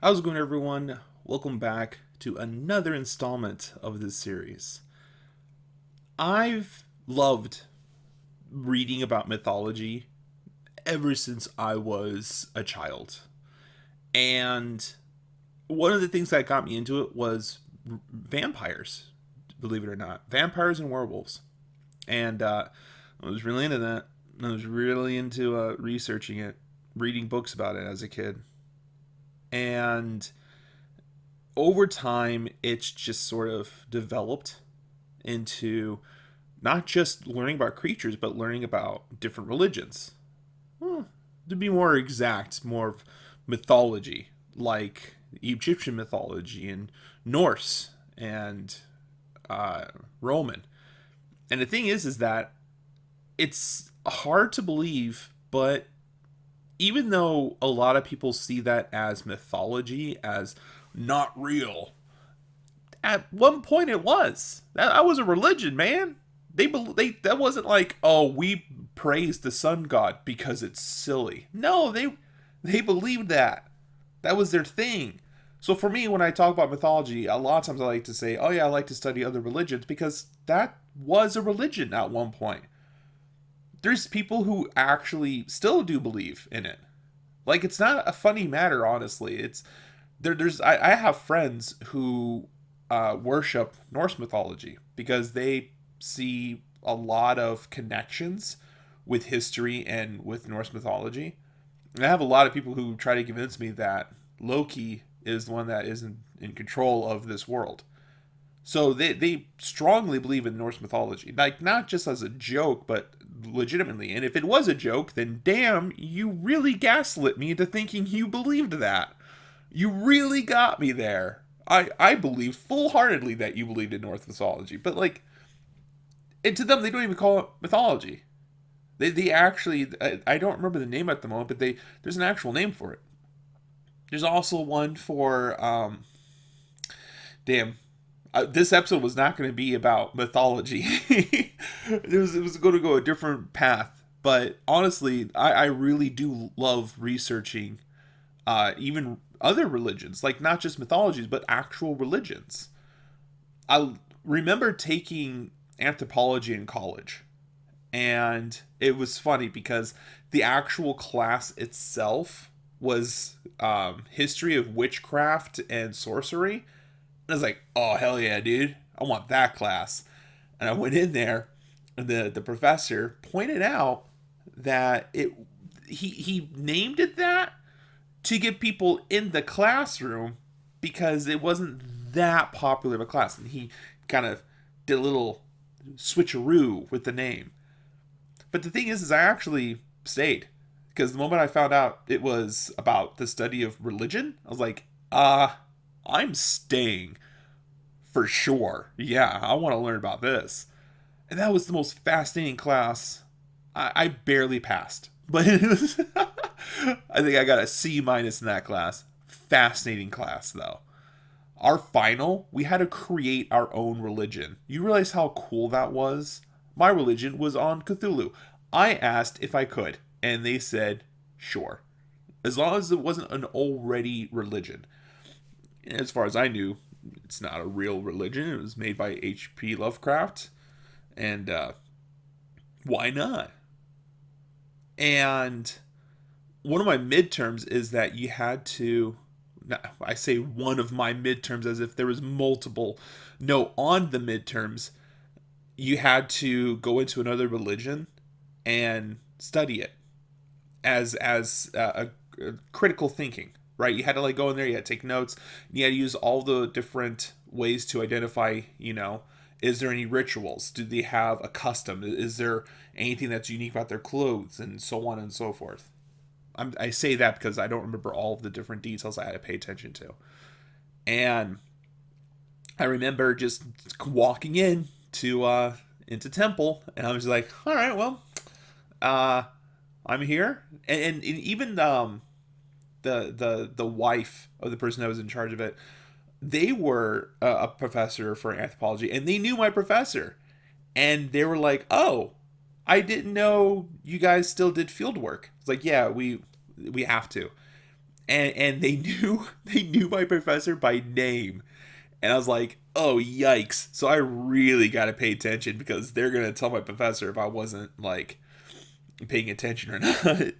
How's it going, everyone? Welcome back to another installment of this series. I've loved reading about mythology ever since I was a child. And one of the things that got me into it was vampires, believe it or not. Vampires and werewolves. And I was really into that. I was really into researching it, reading books about it as a kid. And over time, it's just sort of developed into not just learning about creatures, but learning about different religions. Well, to be more exact, more of mythology, like Egyptian mythology and Norse and uh, Roman. And the thing is that it's hard to believe, but even though a lot of people see that as mythology, as not real, at one point it was. That was a religion, man. They that wasn't like, oh, we praise the sun god because it's silly. No, they believed that. That was their thing. So for me, when I talk about mythology, a lot of times I like to say, oh yeah, I like to study other religions because that was a religion at one point. There's people who actually still do believe in it. Like, it's not a funny matter, honestly. It's I have friends who worship Norse mythology because they see a lot of connections with history and with Norse mythology. And I have a lot of people who try to convince me that Loki is the one that is in control of this world. So they strongly believe in Norse mythology, like not just as a joke, but legitimately. And if it was a joke, then damn, you really gaslit me into thinking you believed that. You really got me there. I believe full heartedly that you believed in Norse mythology, but like, and to them, they don't even call it mythology. They actually, I don't remember the name at the moment, but there's an actual name for it. There's also one for damn, this episode was not going to be about mythology. It was going to go a different path. But honestly, I really do love researching even other religions, like not just mythologies, but actual religions. I remember taking anthropology in college, and it was funny because the actual class itself was history of witchcraft and sorcery. And I was like, oh, hell yeah, dude. I want that class. And I went in there, and the professor pointed out that he named it that to get people in the classroom because it wasn't that popular of a class. And he kind of did a little switcheroo with the name. But the thing is I actually stayed because the moment I found out it was about the study of religion, I was like, I'm staying for sure. Yeah, I want to learn about this. And that was the most fascinating class. I barely passed, but it was I think I got a C minus in that class. Fascinating class though. Our final, we had to create our own religion. You realize how cool that was? My religion was on Cthulhu. I asked if I could, and they said, sure. As long as it wasn't an already religion. As far as I knew, it's not a real religion. It was made by H.P. Lovecraft. And why not? And one of my midterms is that you had to, I say one of my midterms as if there was multiple. No, on the midterms, you had to go into another religion and study it as a critical thinking, right? You had to like go in there, you had to take notes, and you had to use all the different ways to identify, is there any rituals? Do they have a custom? Is there anything that's unique about their clothes, and so on and so forth? I say that because I don't remember all of the different details I had to pay attention to. And I remember just walking in to into temple, and I was like, all right, well, uh, I'm here, and even the wife of the person that was in charge of it, they were a professor for anthropology, and they knew my professor, and they were like, "Oh, I didn't know you guys still did field work." It's like, yeah, we have to, and they knew my professor by name. And I was like, oh, yikes. So I really got to pay attention because they're going to tell my professor if I wasn't like paying attention or not.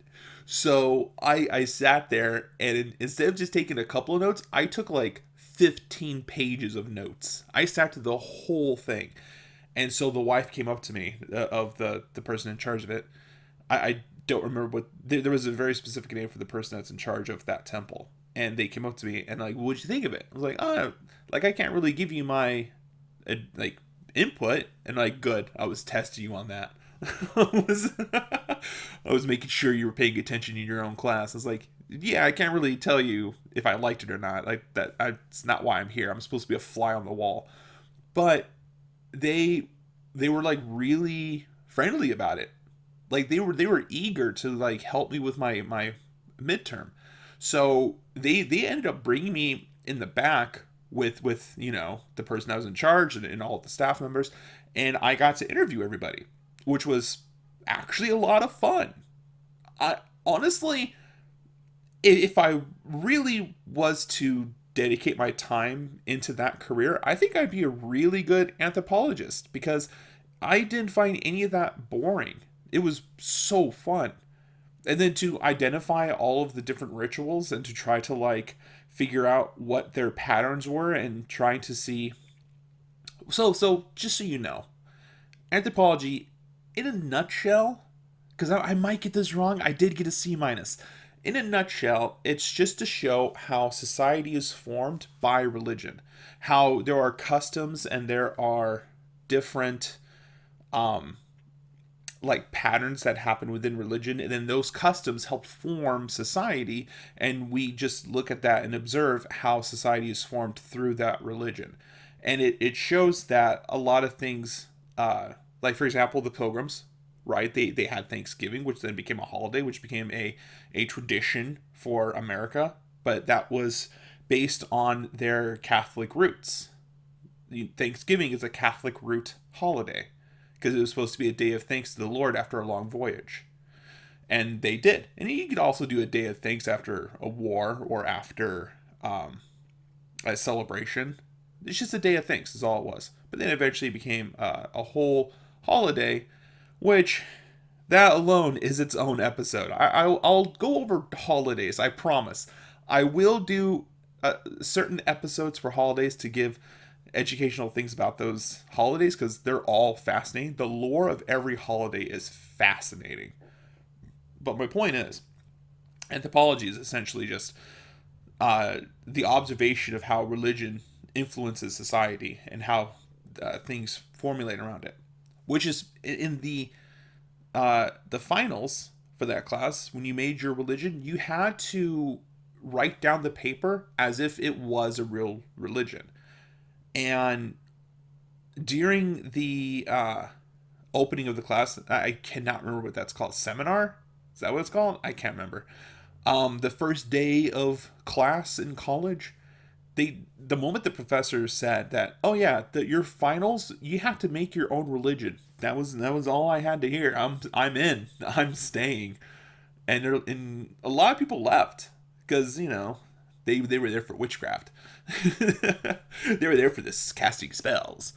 So I sat there and instead of just taking a couple of notes, I took like 15 pages of notes. I sat through the whole thing. And so the wife came up to me of the person in charge of it. I don't remember what there was a very specific name for the person that's in charge of that temple, and they came up to me and like, what'd you think of it? I was like, oh, like I can't really give you my like input, and like, good, I was testing you on that. I was I was making sure you were paying attention in your own class. I was like, yeah, I can't really tell you if I liked it or not. Like it's not why I'm here. I'm supposed to be a fly on the wall. But they they were like really friendly about it. Like they were eager to like help me with my midterm. So they ended up bringing me in the back with the person that was in charge and all the staff members, and I got to interview everybody, which was actually a lot of fun. I honestly, if I really was to dedicate my time into that career, I think I'd be a really good anthropologist because I didn't find any of that boring. It was so fun. And then to identify all of the different rituals and to try to like figure out what their patterns were and trying to see. So just so you know, anthropology in a nutshell, because I might get this wrong, I did get a C minus. In a nutshell, it's just to show how society is formed by religion, how there are customs and there are different um like patterns that happen within religion, and then those customs help form society, and we just look at that and observe how society is formed through that religion. And it shows that a lot of things, like for example the pilgrims, right, they had Thanksgiving, which then became a holiday, which became a tradition for America, but that was based on their Catholic roots. Thanksgiving is a Catholic root holiday because it was supposed to be a day of thanks to the Lord after a long voyage. And they did. And you could also do a day of thanks after a war or after a celebration. It's just a day of thanks, is all it was. But then eventually it became a whole holiday, which that alone is its own episode. I'll go over holidays, I promise. I will do certain episodes for holidays to give educational things about those holidays because they're all fascinating. The lore of every holiday is fascinating. But my point is, anthropology is essentially just the observation of how religion influences society and how things formulate around it. Which is in the finals for that class, when you made your religion, you had to write down the paper as if it was a real religion. And during the opening of the class, I cannot remember what that's called. Seminar? Is that what it's called? I can't remember. The first day of class in college, the moment the professor said that, oh yeah, your finals, you have to make your own religion. That was all I had to hear. I'm in. I'm staying. And a lot of people left because they were there for witchcraft. They were there for this casting spells.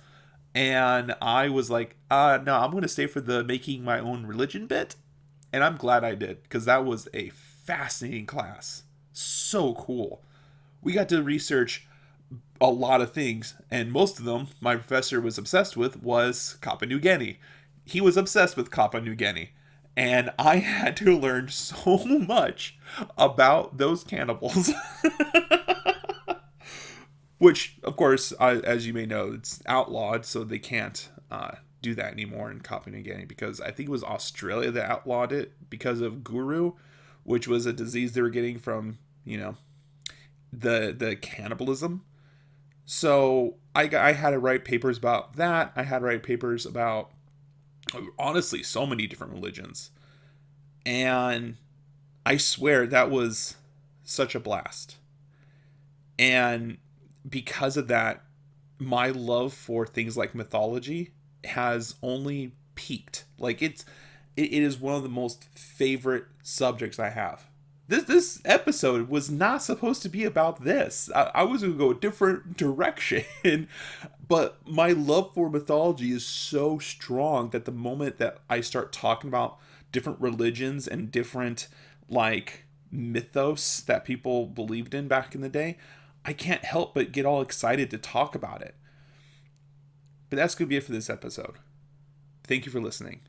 And I was like, no, I'm going to stay for the making my own religion bit. And I'm glad I did, because that was a fascinating class. So cool. We got to research a lot of things, and most of them my professor was obsessed with was Papua New Guinea. He was obsessed with Papua New Guinea. And I had to learn so much about those cannibals. Which, of course, as you may know, it's outlawed, so they can't do that anymore in Papua New Guinea, because I think it was Australia that outlawed it because of guru, which was a disease they were getting from, the cannibalism. So I had to write papers about that. I had to write papers about, honestly, so many different religions. And I swear that was such a blast. And because of that, my love for things like mythology has only peaked. Like it is one of the most favorite subjects I have. this episode was not supposed to be about this. I was going to go a different direction. But my love for mythology is so strong that the moment that I start talking about different religions and different, like, mythos that people believed in back in the day, I can't help but get all excited to talk about it. But that's going to be it for this episode. Thank you for listening.